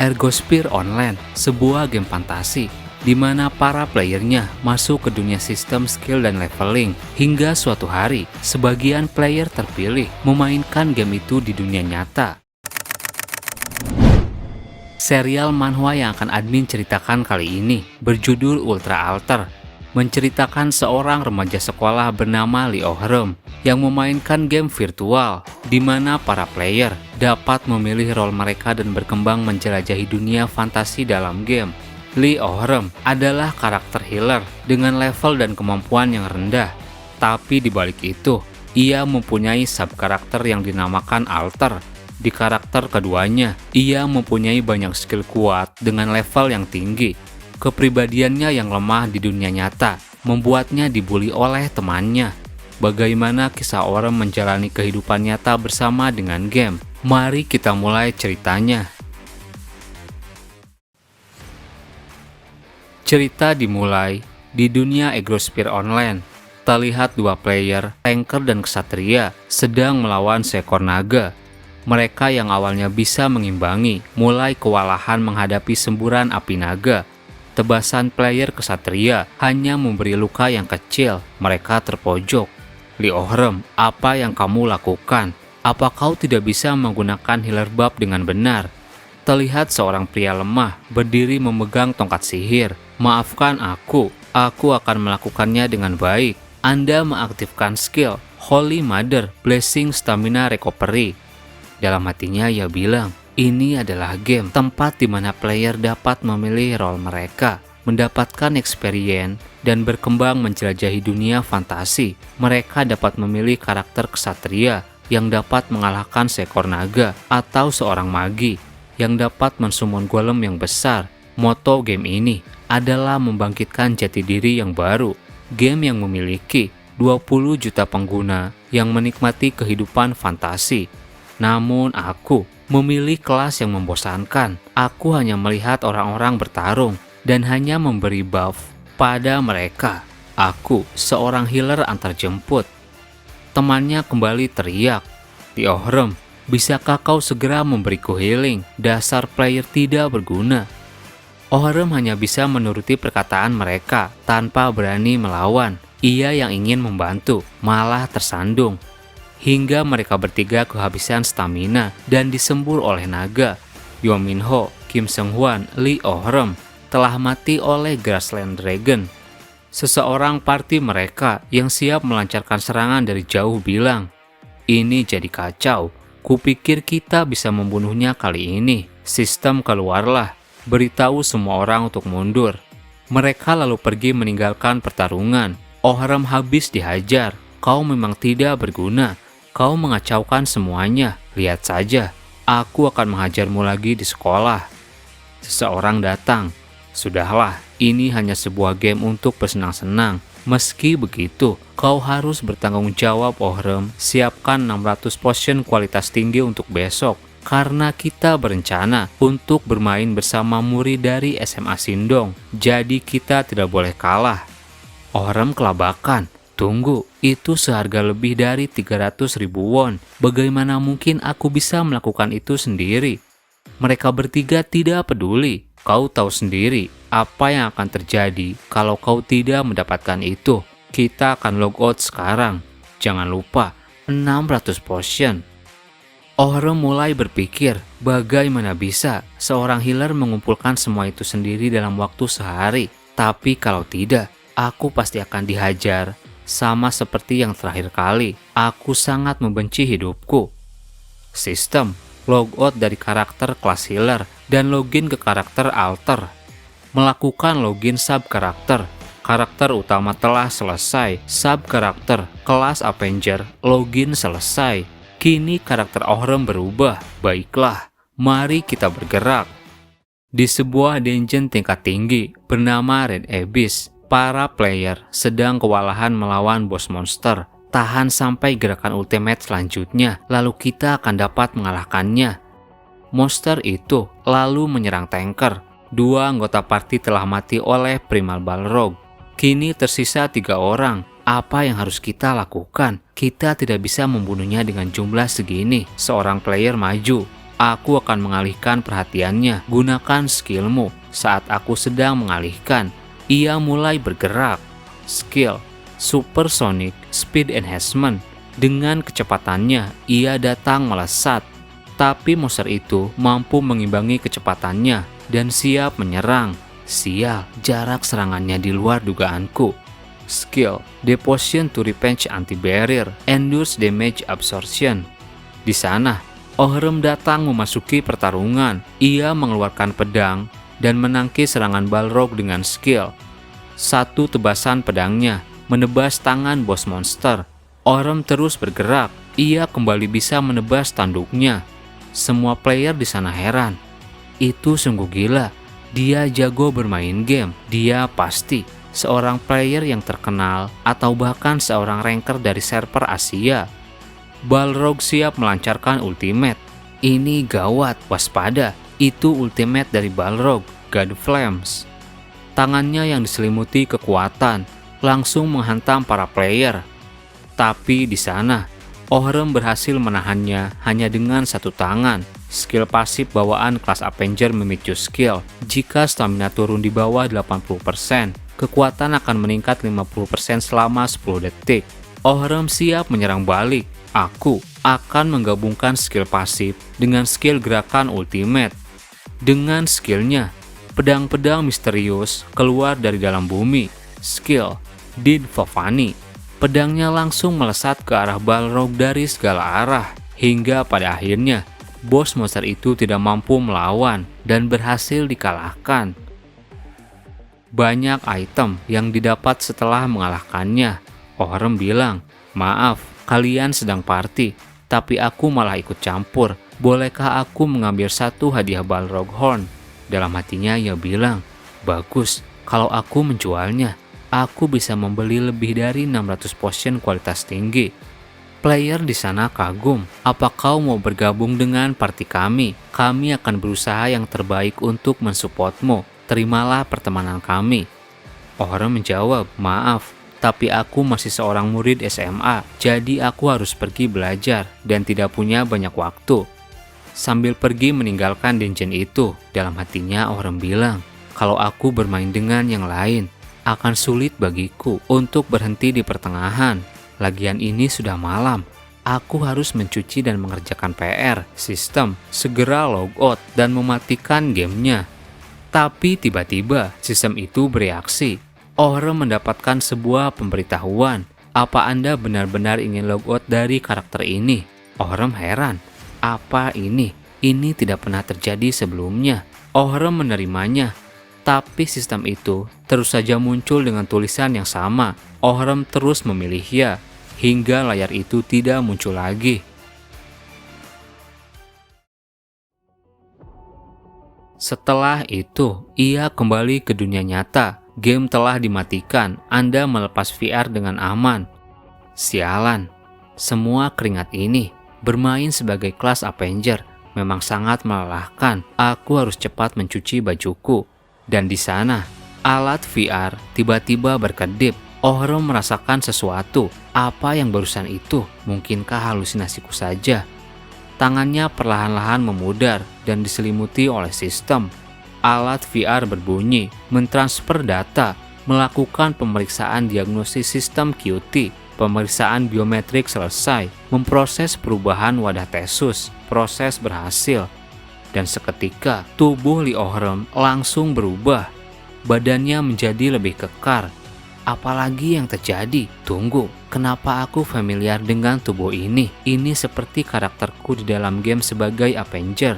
Ergosphere Online, sebuah game fantasi di mana para playernya masuk ke dunia sistem skill dan leveling. Hingga suatu hari, sebagian player terpilih memainkan game itu di dunia nyata. Serial manhwa yang akan admin ceritakan kali ini berjudul Ultra Alter, menceritakan seorang remaja sekolah bernama Lee Oh-reum yang memainkan game virtual di mana para player dapat memilih role mereka dan berkembang menjelajahi dunia fantasi dalam game. Lee Oh-reum adalah karakter healer dengan level dan kemampuan yang rendah, tapi di balik itu, ia mempunyai sub-karakter yang dinamakan Alter. Di karakter keduanya, ia mempunyai banyak skill kuat dengan level yang tinggi. Kepribadiannya yang lemah di dunia nyata membuatnya dibully oleh temannya. Bagaimana kisah orang menjalani kehidupan nyata bersama dengan game? Mari kita mulai ceritanya. Cerita dimulai di dunia Ergosphere Online. Terlihat dua player, tanker dan ksatria, sedang melawan seekor naga. Mereka yang awalnya bisa mengimbangi, mulai kewalahan menghadapi semburan api naga. Tebasan player ksatria hanya memberi luka yang kecil, mereka terpojok. Lee Oh-reum, apa yang kamu lakukan? Apa kau tidak bisa menggunakan healer buff dengan benar? Terlihat seorang pria lemah berdiri memegang tongkat sihir. Maafkan aku akan melakukannya dengan baik. Anda mengaktifkan skill Holy Mother Blessing Stamina Recovery. Dalam hatinya ia bilang, ini adalah game, tempat di mana player dapat memilih role mereka, mendapatkan experience, dan berkembang menjelajahi dunia fantasi. Mereka dapat memilih karakter ksatria yang dapat mengalahkan seekor naga atau seorang magi yang dapat mensummon golem yang besar. Moto game ini adalah membangkitkan jati diri yang baru. Game yang memiliki 20 juta pengguna yang menikmati kehidupan fantasi. Namun aku memilih kelas yang membosankan. Aku hanya melihat orang-orang bertarung dan hanya memberi buff pada mereka. Aku seorang healer antarjemput. Temannya kembali teriak, Lee Oh-reum, bisakah kau segera memberiku healing? Dasar player tidak berguna. Oh-reum hanya bisa menuruti perkataan mereka tanpa berani melawan. Ia yang ingin membantu malah tersandung. Hingga mereka bertiga kehabisan stamina dan disembur oleh naga. Yoo Min-ho, Kim Seung-hwan, Lee Oh-reum telah mati oleh Grassland Dragon. Seseorang party mereka yang siap melancarkan serangan dari jauh bilang, ini jadi kacau. Kupikir kita bisa membunuhnya kali ini. Sistem keluarlah. Beritahu semua orang untuk mundur. Mereka lalu pergi meninggalkan pertarungan. Oh-reum habis dihajar. Kau memang tidak berguna. Kau mengacaukan semuanya. Lihat saja. Aku akan menghajarmu lagi di sekolah. Seseorang datang. Sudahlah, ini hanya sebuah game untuk bersenang-senang. Meski begitu, kau harus bertanggung jawab, Oh-reum. Siapkan 600 potion kualitas tinggi untuk besok. Karena kita berencana untuk bermain bersama murid dari SMA Shindong. Jadi kita tidak boleh kalah. Oh-reum kelabakan. Tunggu, itu seharga lebih dari 300.000 won. Bagaimana mungkin aku bisa melakukan itu sendiri? Mereka bertiga tidak peduli. Kau tahu sendiri apa yang akan terjadi kalau kau tidak mendapatkan itu. Kita akan logout sekarang. Jangan lupa, 600 potion. Oh-reum mulai berpikir, bagaimana bisa seorang healer mengumpulkan semua itu sendiri dalam waktu sehari. Tapi kalau tidak, aku pasti akan dihajar. Sama seperti yang terakhir kali, aku sangat membenci hidupku. Sistem, logout dari karakter kelas healer dan login ke karakter alter. Melakukan login sub karakter. Karakter utama telah selesai. Sub karakter, kelas Avenger, login selesai. Kini karakter Oh-reum berubah. Baiklah, mari kita bergerak. Di sebuah dungeon tingkat tinggi bernama Red Abyss, para player sedang kewalahan melawan bos monster. Tahan sampai gerakan ultimate selanjutnya, lalu kita akan dapat mengalahkannya. Monster itu lalu menyerang tanker. Dua anggota party telah mati oleh Primal Balrog. Kini tersisa 3 orang. Apa yang harus kita lakukan? Kita tidak bisa membunuhnya dengan jumlah segini. Seorang player maju. Aku akan mengalihkan perhatiannya. Gunakan skillmu. Saat aku sedang mengalihkan, ia mulai bergerak. Skill Supersonic Speed Enhancement. Dengan kecepatannya, ia datang melesat. Tapi monster itu mampu mengimbangi kecepatannya dan siap menyerang. Sial, jarak serangannya di luar dugaanku. Skill Devotion to Revenge Anti-Barrier Endures Damage Absorption. Di sana, Ohrem datang memasuki pertarungan. Ia mengeluarkan pedang dan menangkis serangan Balrog dengan skill. Satu tebasan pedangnya menebas tangan bos monster. Ohrem terus bergerak. Ia kembali bisa menebas tanduknya. Semua player di sana heran. Itu sungguh gila. Dia jago bermain game. Dia pasti seorang player yang terkenal atau bahkan seorang ranker dari server Asia. Balrog siap melancarkan ultimate. Ini gawat, waspada. Itu ultimate dari Balrog, God Flames. Tangannya yang diselimuti kekuatan langsung menghantam para player. Tapi di sana, Ohrem berhasil menahannya hanya dengan satu tangan. Skill pasif bawaan kelas Avenger memicu skill. Jika stamina turun di bawah 80%, kekuatan akan meningkat 50% selama 10 detik. Ohrem siap menyerang balik. Aku akan menggabungkan skill pasif dengan skill gerakan ultimate. Dengan skillnya, pedang-pedang misterius keluar dari dalam bumi. Skill Din Fofani. Pedangnya langsung melesat ke arah Balrog dari segala arah. Hingga pada akhirnya, bos monster itu tidak mampu melawan dan berhasil dikalahkan. Banyak item yang didapat setelah mengalahkannya. Ohrem bilang, "Maaf, kalian sedang party, tapi aku malah ikut campur. Bolehkah aku mengambil satu hadiah Balrog Horn?" Dalam hatinya ia bilang, "Bagus, kalau aku menjualnya, aku bisa membeli lebih dari 600 potion kualitas tinggi." Player di sana kagum. "Apa kau mau bergabung dengan party kami? Kami akan berusaha yang terbaik untuk mensupportmu. Terimalah pertemanan kami." Ohrem menjawab, "Maaf, tapi aku masih seorang murid SMA, jadi aku harus pergi belajar dan tidak punya banyak waktu." Sambil pergi meninggalkan dungeon itu, dalam hatinya Ohrem bilang, "Kalau aku bermain dengan yang lain, akan sulit bagiku untuk berhenti di pertengahan. Lagian ini sudah malam. Aku harus mencuci dan mengerjakan PR. Sistem segera logout dan mematikan gamenya." Tapi tiba-tiba sistem itu bereaksi. Ohrem mendapatkan sebuah pemberitahuan. "Apa Anda benar-benar ingin logout dari karakter ini?" Ohrem heran. Apa ini? Ini tidak pernah terjadi sebelumnya. Ohrem menerimanya. Tapi sistem itu terus saja muncul dengan tulisan yang sama. Ohrem terus memilih ya, hingga layar itu tidak muncul lagi. Setelah itu, ia kembali ke dunia nyata. Game telah dimatikan. Anda melepas VR dengan aman. Sialan, semua keringat ini. Bermain sebagai kelas Avenger memang sangat melelahkan. Aku harus cepat mencuci bajuku. Dan di sana, alat VR tiba-tiba berkedip. Ohrem merasakan sesuatu. Apa yang barusan itu? Mungkinkah halusinasiku saja? Tangannya perlahan-lahan memudar dan diselimuti oleh sistem. Alat VR berbunyi, mentransfer data, melakukan pemeriksaan diagnosis sistem QT. Pemeriksaan biometrik selesai, memproses perubahan wadah tesus. Proses berhasil. Dan seketika, tubuh Li Ohrem langsung berubah. Badannya menjadi lebih kekar. Apalagi yang terjadi? Tunggu, kenapa aku familiar dengan tubuh ini? Ini seperti karakterku di dalam game sebagai Avenger.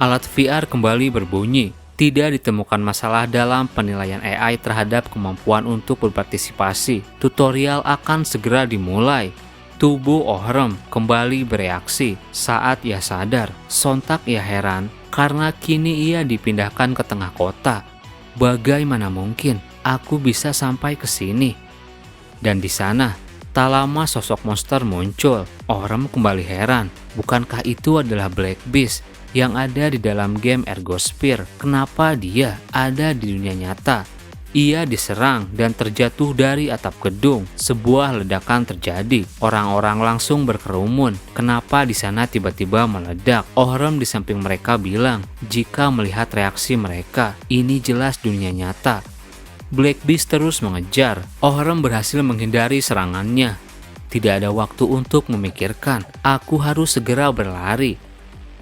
Alat VR kembali berbunyi. Tidak ditemukan masalah dalam penilaian AI terhadap kemampuan untuk berpartisipasi. Tutorial akan segera dimulai. Tubuh Ohrem kembali bereaksi saat ia sadar. Sontak ia heran karena kini ia dipindahkan ke tengah kota. Bagaimana mungkin aku bisa sampai ke sini? Dan di sana, tak lama sosok monster muncul. Ohrem kembali heran. Bukankah itu adalah Black Beast yang ada di dalam game Ergosphere? Kenapa dia ada di dunia nyata? Ia diserang dan terjatuh dari atap gedung. Sebuah ledakan terjadi. Orang-orang langsung berkerumun. Kenapa di sana tiba-tiba meledak? Ohrem di samping mereka bilang, jika melihat reaksi mereka, ini jelas dunia nyata. Black Beast terus mengejar. Ohrem berhasil menghindari serangannya. Tidak ada waktu untuk memikirkan. Aku harus segera berlari.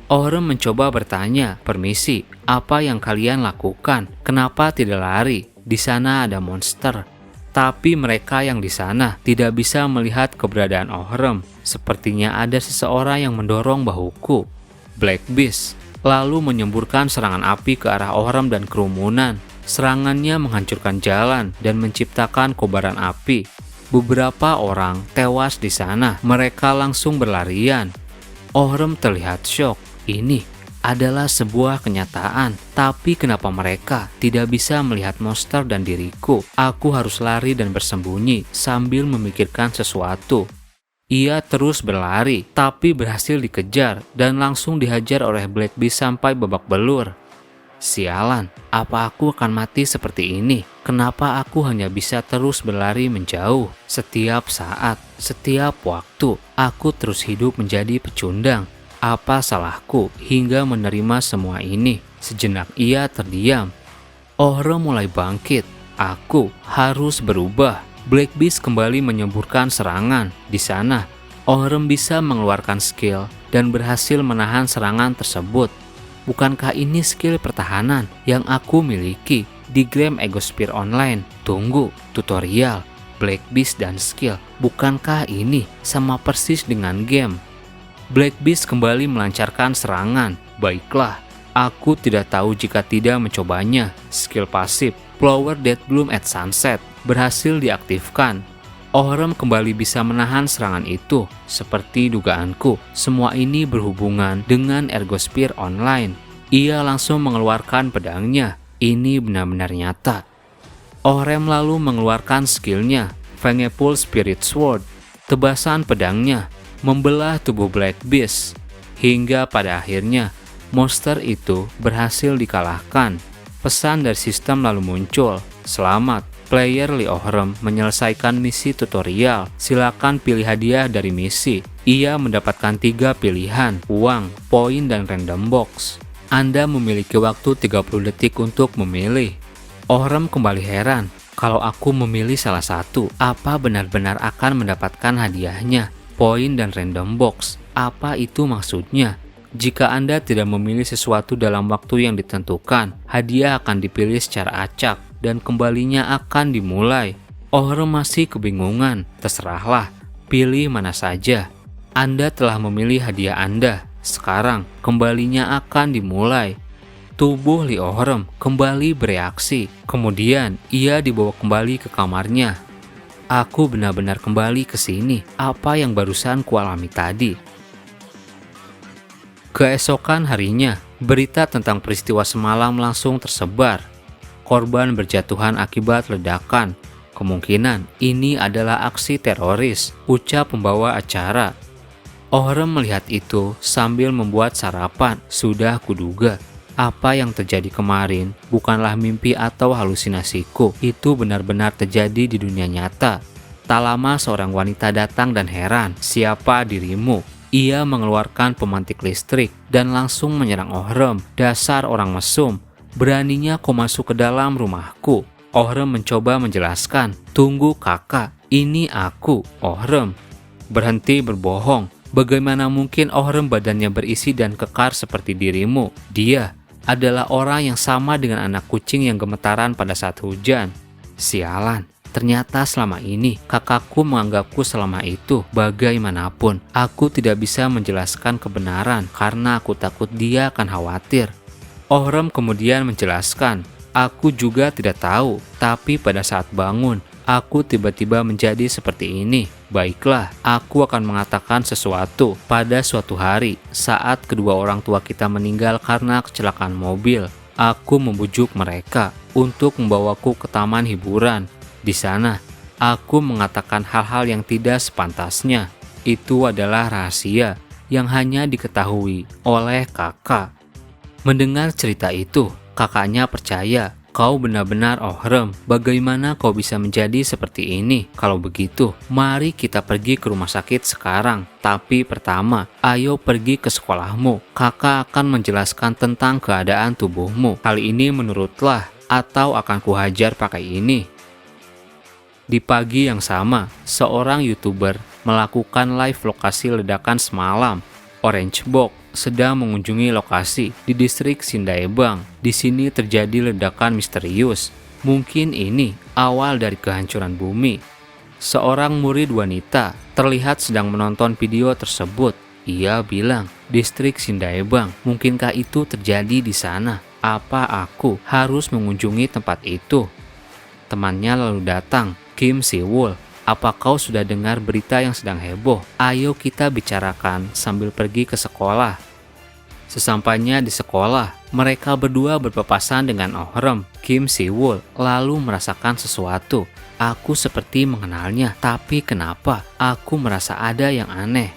Ohrem mencoba bertanya, permisi, apa yang kalian lakukan? Kenapa tidak lari? Di sana ada monster. Tapi mereka yang di sana tidak bisa melihat keberadaan Ohrem. Sepertinya ada seseorang yang mendorong bahuku. Black Beast lalu menyemburkan serangan api ke arah Ohrem dan kerumunan. Serangannya menghancurkan jalan dan menciptakan kobaran api. Beberapa orang tewas di sana. Mereka langsung berlarian. Ohrem terlihat syok. Ini adalah sebuah kenyataan, tapi kenapa mereka tidak bisa melihat monster dan diriku? Aku harus lari dan bersembunyi sambil memikirkan sesuatu. Ia terus berlari, tapi berhasil dikejar dan langsung dihajar oleh Black Beast sampai babak belur. Sialan, apa aku akan mati seperti ini? Kenapa aku hanya bisa terus berlari menjauh? Setiap saat, setiap waktu, aku terus hidup menjadi pecundang. Apa salahku hingga menerima semua ini? Sejenak ia terdiam. Ohrem mulai bangkit. Aku harus berubah. Black Beast kembali menyemburkan serangan. Di sana, Ohrem bisa mengeluarkan skill dan berhasil menahan serangan tersebut. Bukankah ini skill pertahanan yang aku miliki di game Egosphere Online? Tunggu, tutorial, Black Beast dan skill. Bukankah ini sama persis dengan game? Black Beast kembali melancarkan serangan. Baiklah, aku tidak tahu jika tidak mencobanya. Skill pasif, Flower Dead Bloom at Sunset, berhasil diaktifkan. Ohrem kembali bisa menahan serangan itu. Seperti dugaanku, semua ini berhubungan dengan Egosphere Online. Ia langsung mengeluarkan pedangnya. Ini benar-benar nyata. Ohrem lalu mengeluarkan skillnya, Vengeful Spirit Sword. Tebasan pedangnya membelah tubuh Black Beast, hingga pada akhirnya monster itu berhasil dikalahkan. Pesan dari sistem lalu muncul, selamat, player Lee Ohrem menyelesaikan misi tutorial. Silakan pilih hadiah dari misi. Ia mendapatkan 3 pilihan, uang, poin, dan random box. Anda memiliki waktu 30 detik untuk memilih. Ohrem kembali heran, kalau aku memilih salah satu, apa benar-benar akan mendapatkan hadiahnya? Poin dan random box, apa itu maksudnya? Jika Anda tidak memilih sesuatu dalam waktu yang ditentukan, hadiah akan dipilih secara acak dan kembalinya akan dimulai. Ohrem masih kebingungan. Terserahlah, pilih mana saja. Anda telah memilih hadiah Anda. Sekarang kembalinya akan dimulai. Tubuh Lee Ohrem kembali bereaksi. Kemudian ia dibawa kembali ke kamarnya. Aku benar-benar kembali ke sini. Apa yang barusan kualami tadi? Keesokan harinya, berita tentang peristiwa semalam langsung tersebar. Korban berjatuhan akibat ledakan. Kemungkinan ini adalah aksi teroris, ucap pembawa acara. Ohrem melihat itu sambil membuat sarapan. Sudah kuduga. Apa yang terjadi kemarin bukanlah mimpi atau halusinasiku. Itu benar-benar terjadi di dunia nyata. Tak lama seorang wanita datang dan heran. Siapa dirimu? Ia mengeluarkan pemantik listrik dan langsung menyerang Ohrem. Dasar orang mesum. Beraninya kau masuk ke dalam rumahku. Ohrem mencoba menjelaskan. Tunggu kakak, ini aku, Ohrem. Berhenti berbohong. Bagaimana mungkin Ohrem badannya berisi dan kekar seperti dirimu? Dia adalah orang yang sama dengan anak kucing yang gemetaran pada saat hujan. Sialan, ternyata selama ini kakakku menganggapku selama itu. Bagaimanapun, aku tidak bisa menjelaskan kebenaran karena aku takut dia akan khawatir. Ohrem kemudian menjelaskan, aku juga tidak tahu, tapi pada saat bangun, aku tiba-tiba menjadi seperti ini. Baiklah, aku akan mengatakan sesuatu. Pada suatu hari, saat kedua orang tua kita meninggal karena kecelakaan mobil, aku membujuk mereka untuk membawaku ke taman hiburan. Di sana, aku mengatakan hal-hal yang tidak sepantasnya. Itu adalah rahasia yang hanya diketahui oleh kakak. Mendengar cerita itu, kakaknya percaya Kau benar-benar Ohrem, bagaimana kau bisa menjadi seperti ini? Kalau begitu, mari kita pergi ke rumah sakit sekarang. Tapi pertama, ayo pergi ke sekolahmu. Kakak akan menjelaskan tentang keadaan tubuhmu. Hal ini menurutlah, atau akan kuhajar pakai ini. Di pagi yang sama, seorang YouTuber melakukan live lokasi ledakan semalam. Orange Box sedang mengunjungi lokasi di distrik Sindaebang. Di sini terjadi ledakan misterius. Mungkin ini awal dari kehancuran bumi. Seorang murid wanita terlihat sedang menonton video tersebut. Ia bilang, distrik Sindaebang, mungkinkah itu terjadi di sana? Apa aku harus mengunjungi tempat itu? Temannya lalu datang, Kim Si-woo. Apa kau sudah dengar berita yang sedang heboh? Ayo kita bicarakan sambil pergi ke sekolah. Sesampainya di sekolah, mereka berdua berpapasan dengan Ohrem. Kim Si-woo lalu merasakan sesuatu. Aku seperti mengenalnya, tapi kenapa aku merasa ada yang aneh?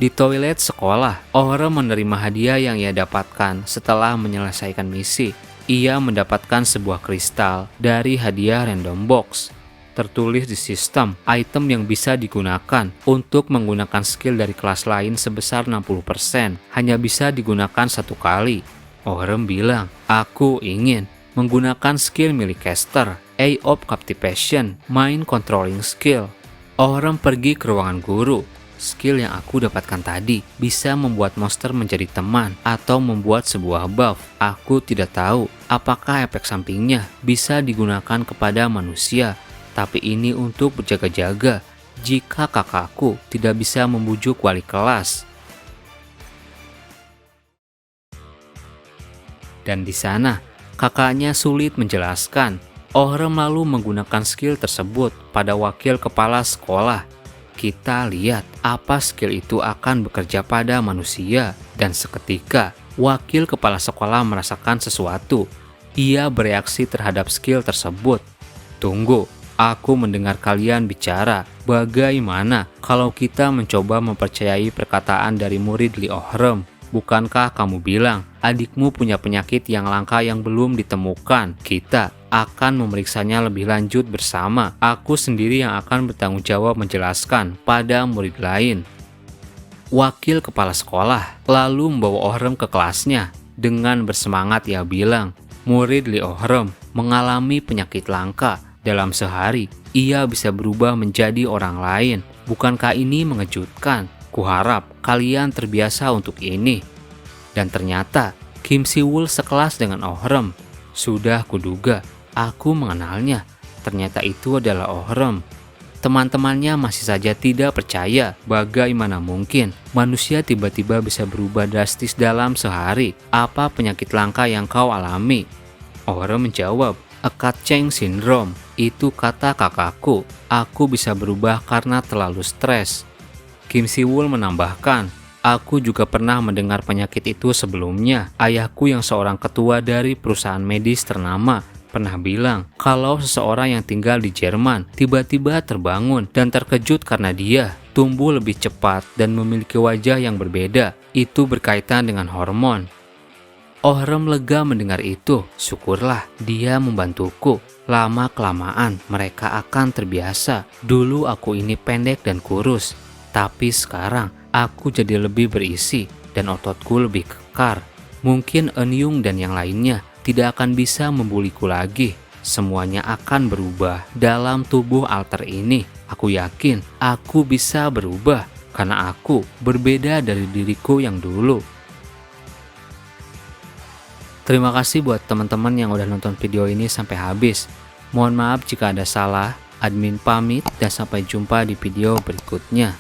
Di toilet sekolah, Ohrem menerima hadiah yang ia dapatkan setelah menyelesaikan misi. Ia mendapatkan sebuah kristal dari hadiah random box. Tertulis di sistem, item yang bisa digunakan untuk menggunakan skill dari kelas lain sebesar 60%, hanya bisa digunakan satu kali. Ohrem bilang, aku ingin menggunakan skill milik caster, Eye of Captivation, Mind Controlling Skill. Ohrem pergi ke ruangan guru. Skill yang aku dapatkan tadi bisa membuat monster menjadi teman atau membuat sebuah buff. Aku tidak tahu apakah efek sampingnya bisa digunakan kepada manusia. Tapi ini untuk berjaga-jaga jika kakakku tidak bisa membujuk wali kelas. Dan di sana, kakaknya sulit menjelaskan. Ohrem lalu menggunakan skill tersebut pada wakil kepala sekolah. Kita lihat apa skill itu akan bekerja pada manusia. Dan seketika, wakil kepala sekolah merasakan sesuatu. Ia bereaksi terhadap skill tersebut. Tunggu. Aku mendengar kalian bicara, bagaimana kalau kita mencoba mempercayai perkataan dari murid Li Ohrem? Bukankah kamu bilang adikmu punya penyakit yang langka yang belum ditemukan? Kita akan memeriksanya lebih lanjut bersama. Aku sendiri yang akan bertanggung jawab menjelaskan pada murid lain. Wakil kepala sekolah lalu membawa Ohrem ke kelasnya. Dengan bersemangat ia bilang, murid Li Ohrem mengalami penyakit langka. Dalam sehari, ia bisa berubah menjadi orang lain. Bukankah ini mengejutkan? Kuharap kalian terbiasa untuk ini. Dan ternyata, Kim Si-woo sekelas dengan Ohrem. Sudah kuduga, aku mengenalnya. Ternyata itu adalah Ohrem. Teman-temannya masih saja tidak percaya. Bagaimana mungkin manusia tiba-tiba bisa berubah drastis dalam sehari? Apa penyakit langka yang kau alami? Ohrem menjawab, Akatcheng Syndrome, itu kata kakakku. Aku bisa berubah karena terlalu stres. Kim Si-woo menambahkan, aku juga pernah mendengar penyakit itu sebelumnya. Ayahku yang seorang ketua dari perusahaan medis ternama pernah bilang kalau seseorang yang tinggal di Jerman tiba-tiba terbangun dan terkejut karena dia tumbuh lebih cepat dan memiliki wajah yang berbeda. Itu berkaitan dengan hormon. Ohrem lega mendengar itu. Syukurlah dia membantuku. Lama-kelamaan mereka akan terbiasa. Dulu aku ini pendek dan kurus. Tapi sekarang aku jadi lebih berisi dan ototku lebih kekar. Mungkin Eun-young dan yang lainnya tidak akan bisa membuliku lagi. Semuanya akan berubah dalam tubuh alter ini. Aku yakin aku bisa berubah karena aku berbeda dari diriku yang dulu. Terima kasih buat teman-teman yang udah nonton video ini sampai habis. Mohon maaf jika ada salah. Admin pamit dan sampai jumpa di video berikutnya.